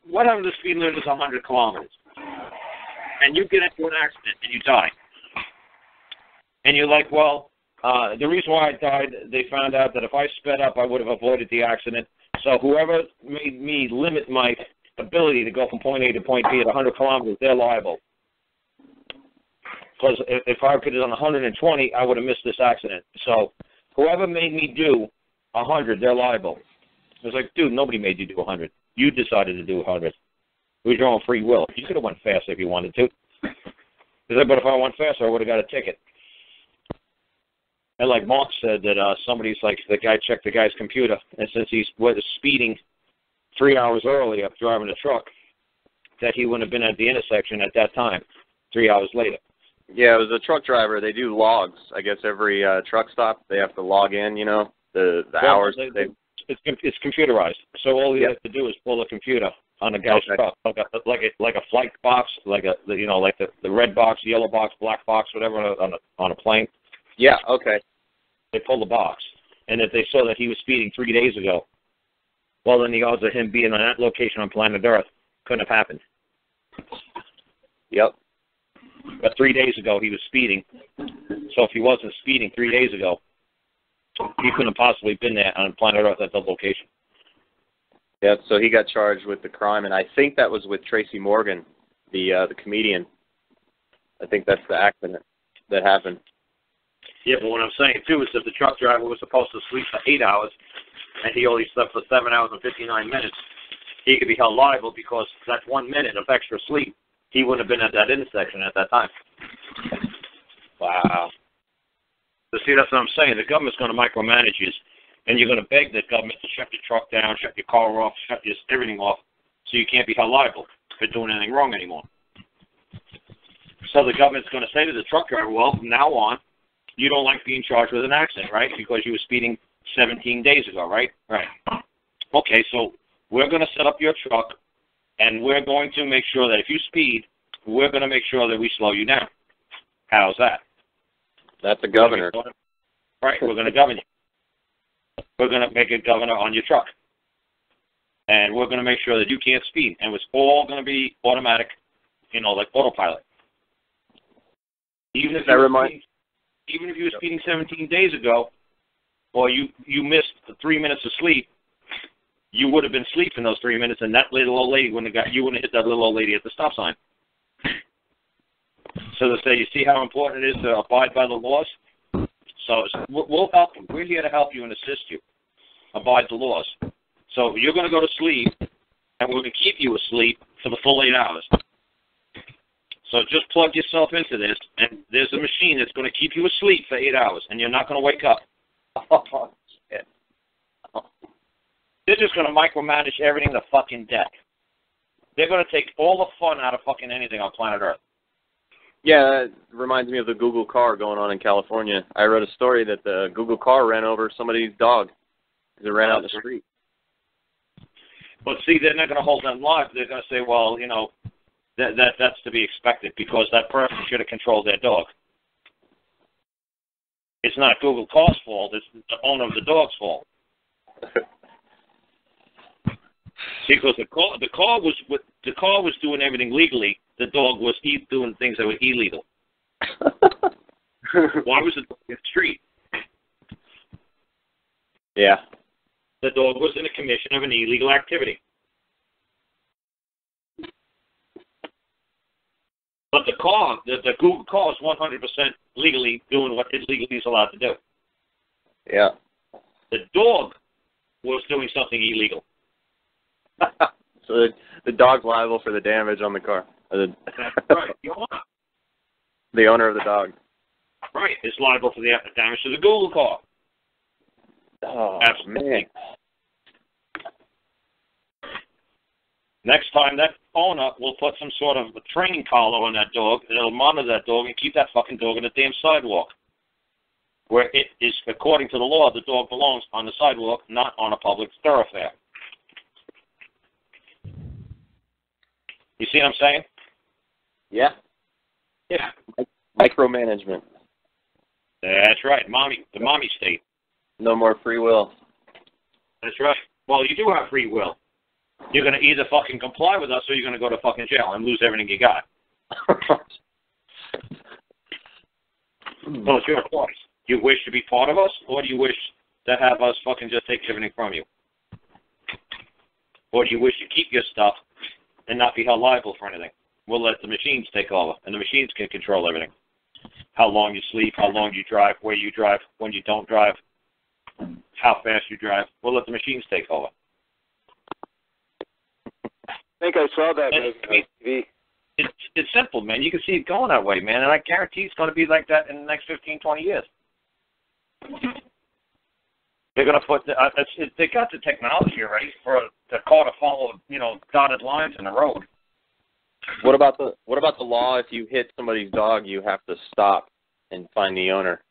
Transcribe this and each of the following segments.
what happens if the speed limit is 100 kilometers? And you get into an accident and you die. And you're like, well, the reason why I died, they found out that if I sped up, I would have avoided the accident. So whoever made me limit my ability to go from point A to point B at 100 kilometers, they're liable. Because if I could have done 120, I would have missed this accident. So whoever made me do 100, they're liable. It was like, dude, nobody made you do 100. You decided to do 100. It was your own free will. You could have went faster if you wanted to. But if I went faster, I would have got a ticket. And like Mark said, that somebody's like, the guy checked the guy's computer, and since he's speeding 3 hours early after driving a truck, that he wouldn't have been at the intersection at that time, 3 hours later. Yeah, it was a truck driver. They do logs. I guess every truck stop, they have to log in, you know, the hours. It's computerized. So all you have to do is pull a computer on a guy's truck, like a flight box, like the red box, yellow box, black box, whatever on a plane. Yeah, okay. They pull the box. And if they saw that he was speeding 3 days ago, well, then the odds of him being on that location on planet Earth couldn't have happened. Yep. But 3 days ago, he was speeding. So if he wasn't speeding 3 days ago, he couldn't have possibly been there on planet Earth at that location. Yeah, so he got charged with the crime, and I think that was with Tracy Morgan, the comedian. I think that's the accident that happened. Yeah, but what I'm saying, too, is if the truck driver was supposed to sleep for 8 hours, and he only slept for 7 hours and 59 minutes, he could be held liable because that 1 minute of extra sleep, he wouldn't have been at that intersection at that time. Wow. So see, that's what I'm saying. The government's going to micromanage you, and you're going to beg the government to shut your truck down, shut your car off, shut your everything off, so you can't be held liable for doing anything wrong anymore. So the government's going to say to the truck driver, well, from now on, you don't like being charged with an accident, right? Because you were speeding 17 days ago, right? Right. Okay, so we're going to set up your truck, and we're going to make sure that if you speed, we're going to make sure that we slow you down. How's that? That's a governor. Right, we're going to govern you. We're going to make a governor on your truck. And we're going to make sure that you can't speed. And it's all going to be automatic, like autopilot. Even if you were speeding 17 days ago, or you missed 3 minutes of sleep, you would have been asleep in those 3 minutes, and that little old lady wouldn't have hit that little old lady at the stop sign. So they say, you see how important it is to abide by the laws? So we'll help you. We're here to help you and assist you. Abide the laws. So you're going to go to sleep, and we're going to keep you asleep for the full 8 hours. So just plug yourself into this, and there's a machine that's going to keep you asleep for 8 hours, and you're not going to wake up. Oh, shit. They're just going to micromanage everything to fucking death. They're going to take all the fun out of fucking anything on planet Earth. Yeah, that reminds me of the Google car going on in California. I read a story that the Google car ran over somebody's dog because it ran out in the street. But see, they're not going to hold them live. They're going to say, well, that's to be expected because that person should have controlled their dog. It's not Google Car's fault. It's the owner of the dog's fault. See, because the car was doing everything legally. The dog was doing things that were illegal. Why was the dog in the street? Yeah. The dog was in a commission of an illegal activity. But the Google car is 100% legally doing what it legally is allowed to do. Yeah. The dog was doing something illegal. So the dog's liable for the damage on the car. That's right. The owner of the dog. Right. Is liable for the damage to the Google car. Oh, absolutely. Man. Next time, that owner will put some sort of a training collar on that dog, and it'll monitor that dog and keep that fucking dog on the damn sidewalk. Where it is, according to the law, the dog belongs on the sidewalk, not on a public thoroughfare. You see what I'm saying? Yeah. Yeah. Micromanagement. That's right. The mommy state. No more free will. That's right. Well, you do have free will. You're going to either fucking comply with us or you're going to go to fucking jail and lose everything you got. So it's your choice. Do you wish to be part of us, or do you wish to have us fucking just take everything from you? Or do you wish to keep your stuff and not be held liable for anything? We'll let the machines take over, and the machines can control everything. How long you sleep, how long you drive, where you drive, when you don't drive, how fast you drive. We'll let the machines take over. I think I saw that on TV. It's simple, man. You can see it going that way, man, and I guarantee it's going to be like that in the next 15, 20 years. They're going to put they got the technology already for the car to follow, dotted lines in the road. What about the law? If you hit somebody's dog, you have to stop and find the owner.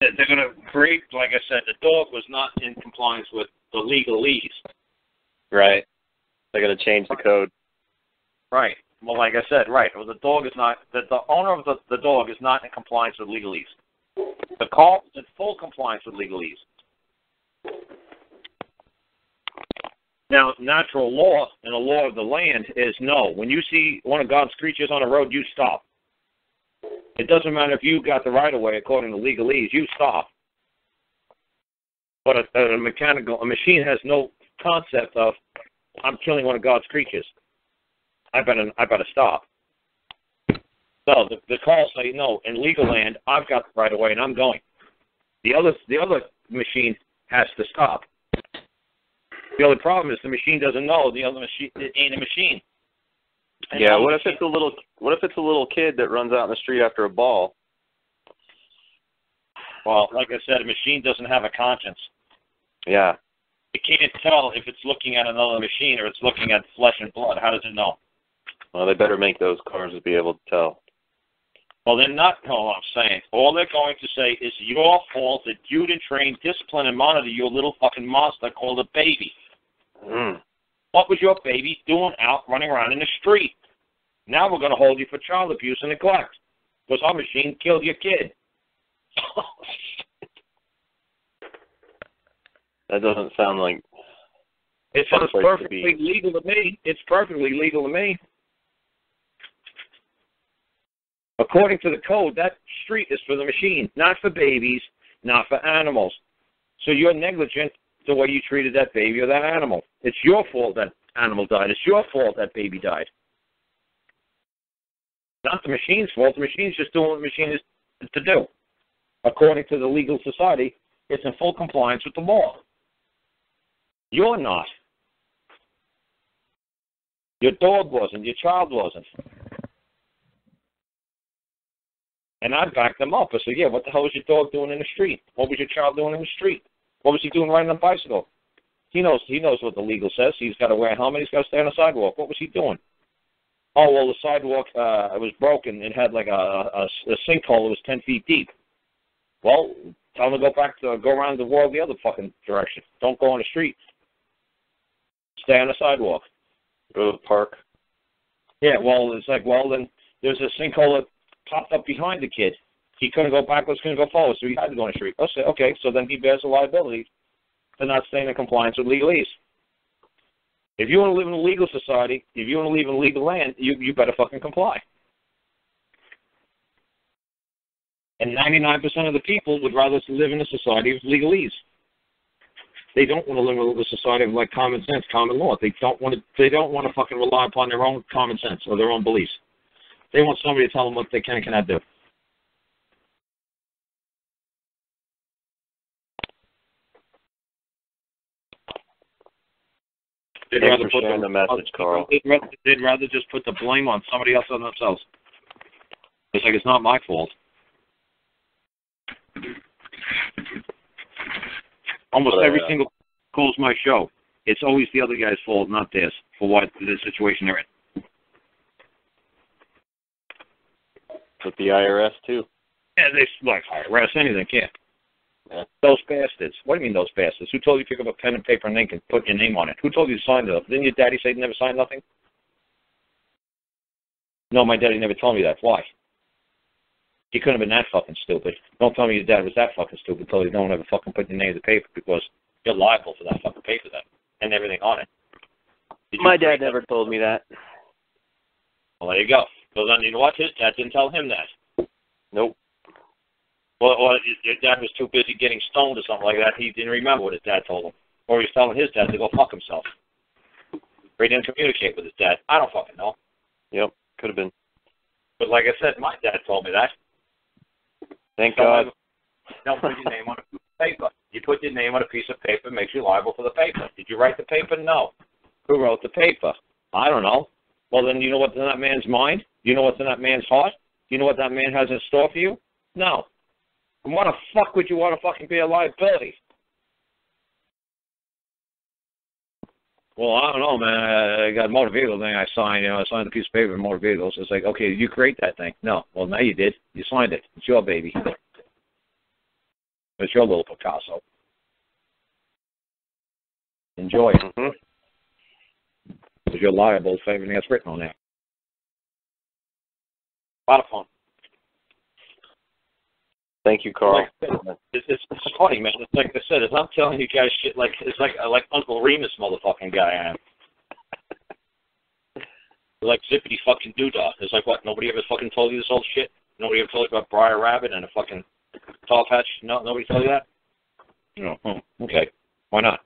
They're going to create, like I said, the dog was not in compliance with the legalese. Right. They're going to change the code. Right. Well, like I said, right. Well, the owner of the dog is not in compliance with legalese. The car is in full compliance with legalese. Now, natural law and the law of the land is no. When you see one of God's creatures on the road, you stop. It doesn't matter if you got the right of way according to legalese, you stop. But a machine has no concept of, I'm killing one of God's creatures. I better stop. So the call say, no, in legal land, I've got the right of way and I'm going. The other machine has to stop. The only problem is the machine doesn't know the other machine ain't a machine. And yeah, what if it's a little kid that runs out in the street after a ball? Well, like I said, a machine doesn't have a conscience. Yeah. It can't tell if it's looking at another machine or it's looking at flesh and blood. How does it know? Well, they better make those cars to be able to tell. Well, they're not. No, I'm saying all they're going to say is your fault that you didn't train, discipline, and monitor your little fucking monster called a baby. What was your baby doing out running around in the street? Now we're going to hold you for child abuse and neglect because our machine killed your kid. That doesn't sound like... It sounds perfectly legal to me. It's perfectly legal to me. According to the code, that street is for the machine, not for babies, not for animals. So you're negligent the way you treated that baby or that animal. It's your fault that animal died. It's your fault that baby died. Not the machine's fault. The machine's just doing what the machine is to do. According to the legal society, it's in full compliance with the law. You're not. Your dog wasn't. Your child wasn't. And I backed them up. I said, yeah, what the hell was your dog doing in the street? What was your child doing in the street? What was he doing riding on a bicycle? He knows what the legal says. He's got to wear a helmet. He's got to stay on the sidewalk. What was he doing? Oh, well, the sidewalk it was broken. It had like a sinkhole that was 10 feet deep. Well, tell him to go around the world the other fucking direction. Don't go on the street. Stay on the sidewalk. Go to the park. Yeah, well, it's like, well, then there's a sinkhole that popped up behind the kid. He couldn't go backwards, couldn't go forward, so he had to go on the street. I said, okay, so then he bears a liability for not staying in compliance with legalese. If you want to live in a legal society, if you want to live in legal land, you better fucking comply. And 99% of the people would rather live in a society of legalese. They don't want to live in a society of like common sense, common law. They don't want to fucking rely upon their own common sense or their own beliefs. They want somebody to tell them what they can and cannot do. They'd rather put the message, Carl. They'd rather just put the blame on somebody else than themselves. It's like it's not my fault. Almost every single calls my show. It's always the other guy's fault, not theirs, for what the situation they're in. With the IRS too. Yeah, they like IRS anything, yeah. Yeah. Those bastards. What do you mean those bastards? Who told you to pick up a pen and paper and ink and put your name on it? Who told you to sign it? Didn't your daddy say you never signed nothing? No, my daddy never told me that. Why? He couldn't have been that fucking stupid. Don't tell me your dad was that fucking stupid until you don't ever fucking put your name to the paper because you're liable for that fucking paper then and everything on it. My dad never told me that. Well, there you go. Because then you know what? His dad didn't tell him that. Nope. Well, your dad was too busy getting stoned or something like that. He didn't remember what his dad told him. Or he was telling his dad to go fuck himself. Or he didn't communicate with his dad. I don't fucking know. Yep, could have been. But like I said, my dad told me that. Thank God. Don't put your name on a piece of paper. You put your name on a piece of paper, it makes you liable for the paper. Did you write the paper? No. Who wrote the paper? I don't know. Well, then you know what's in that man's mind? You know what's in that man's heart? You know what that man has in store for you? No. And why the fuck would you want to fucking be a liability? Well, I don't know, man. I got a motor vehicle thing I signed. I signed a piece of paper for motor vehicles. It's like, okay, did you create that thing? No. Well, now you did. You signed it. It's your baby. It's your little Picasso. Enjoy it. Mm-hmm. Because you're liable for everything that's written on there. A lot of fun. Thank you, Carl. It's funny, man. It's like I said, as I'm telling you guys shit, like it's like Uncle Remus motherfucking guy I am. Like zippity fucking doodah. It's like what? Nobody ever fucking told you this old shit? Nobody ever told you about Briar Rabbit and a fucking tall patch? No, nobody told you that? No. Oh, okay. Why not?